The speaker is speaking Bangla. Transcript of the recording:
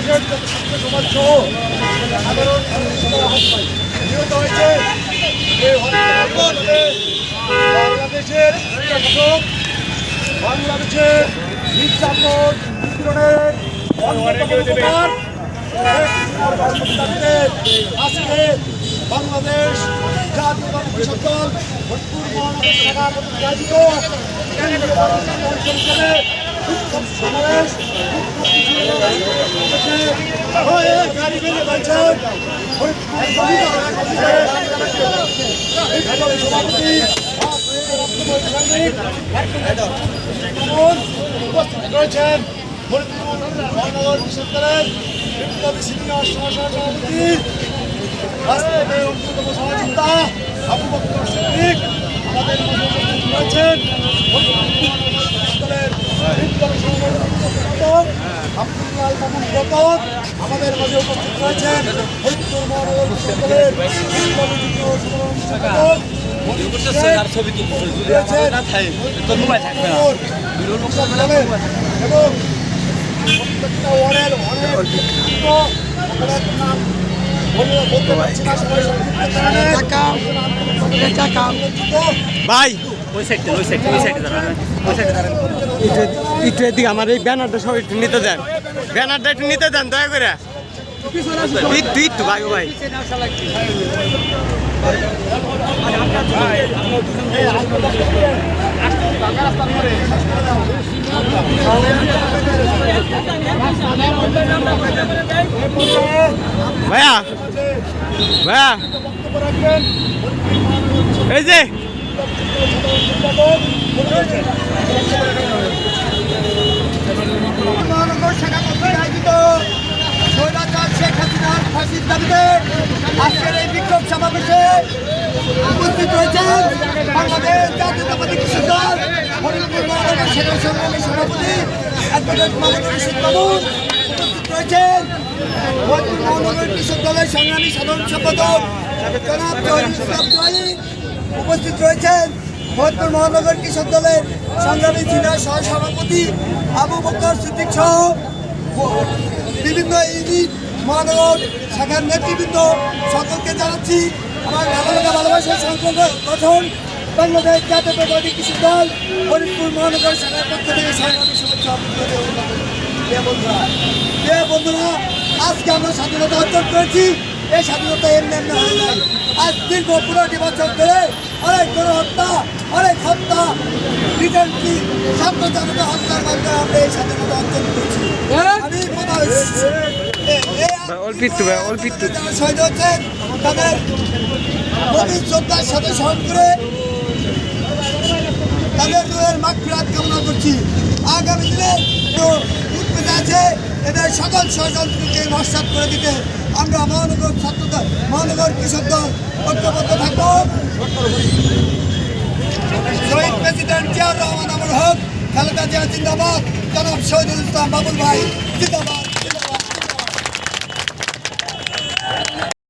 বাংলাদেশের যত ছাত্র সমাজ সহ সাধারণ নিহত হয়েছে এই হত্যাকাণ্ডে বাংলাদেশের শাসক বাংলাদেশের নির্যাতন নিপীড়নের আজকে বাংলাদেশ জাতীয়তাবাদী কৃষক দল ভোটপুর মহানগর শাখার আয়োজিত কেন্দ্রীয় সংসদে বিক্ষোভ সমাবেশ গাড়ি বেঁধে বলছেন উপস্থিত রয়েছেন মহানগর কৃষক দলের বিপ্লবী সিনিয়র সহসভাপতি রাজপথের অন্যতম সহযোদ্ধা আবু বকর সিদ্দিক আমাদের রয়েছেন দলের বিপ্লবী সম্পাদক আব্দুল্লাহ মামুন রতন আমাদের মাঝে উপস্থিত রয়েছেন ফরিদপুর মহানগর কৃষক দলের বিপ্লবী যুগ্ম সম্পাদক এবং প্রত্যেকটা ওয়ার্ডের ভাই একটু এদিকে আমার এই ব্যানারটা সব একটু নিতে দেন, ব্যানারটা একটু নিতে দেন দয়া করে একটু একটু ভাই ভাই ভাইয়া ভাইয়া এই যে মহানগর শাখা কর্তৃক আয়োজিত স্বৈরাচার শেখ হাসিনার ফাঁসির দাবিতে আজকের এই বিক্ষোভ সমাবেশে উপস্থিত রয়েছেন বাংলাদেশ জাতীয়তাবাদী কৃষক দল ফরিদপুর মহানগর শাখার সংগ্রামী সভাপতি অ্যাডভোকেট মামুন রশিদ মামুন, উপস্থিত রয়েছেন ফরিদপুর মহানগর কৃষক দলের সংগ্রামী সাধারণ সম্পাদক জনাব জহিরুল ইসলাম জহির, উপস্থিত রয়েছেন ফরিদপুর মহানগর কৃষক দলের সংগ্রামী সিনিয়র সহসভাপতি আবু বকর সিদ্দিক সহ বিভিন্ন ইউনিট মহানগর শাখার নেতৃবৃন্দ সকলকে জানাচ্ছি আমার ভালোবাসার সংগঠন বাংলাদেশ জাতীয়তাবাদী কৃষক দল ফরিদপুর মহানগর শাখার পক্ষ থেকে সংগ্রামী শুভেচ্ছা বন্ধুরা, আজকে আমরা স্বাধীনতা অর্জন করেছি। এই স্বাধীনতা এমনি হয়ে যায়। আজ দীর্ঘ 15টি বছর ধরে অনেক গণহত্যা, অনেক হত্যা, রিটার্নটি ছাত্রজনতা হত্যার মাধ্যমে আমরা এই স্বাধীনতা অর্জন করেছি। আমি শহীদ হচ্ছেন তাদের গভীর শ্রদ্ধার সাথে স্মরণ করে তাদের রুহের মাগফিরাত কামনা করছি। আগামী দিনে উৎপেতে আছে এদের সকল ষড়যন্ত্রকে নস্যাৎ করে দিতে আমরা মহানগর ছাত্রদল মহানগর কৃষক দল ঐক্যবদ্ধ থাকব। শহীদ প্রেসিডেন্ট জিয়াউর রহমান আমর হক, খালেদা জিয়া জিন্দাবাদ, জনাব শহীদুল ইসলাম বাবুল ভাই জিন্দাবাদ।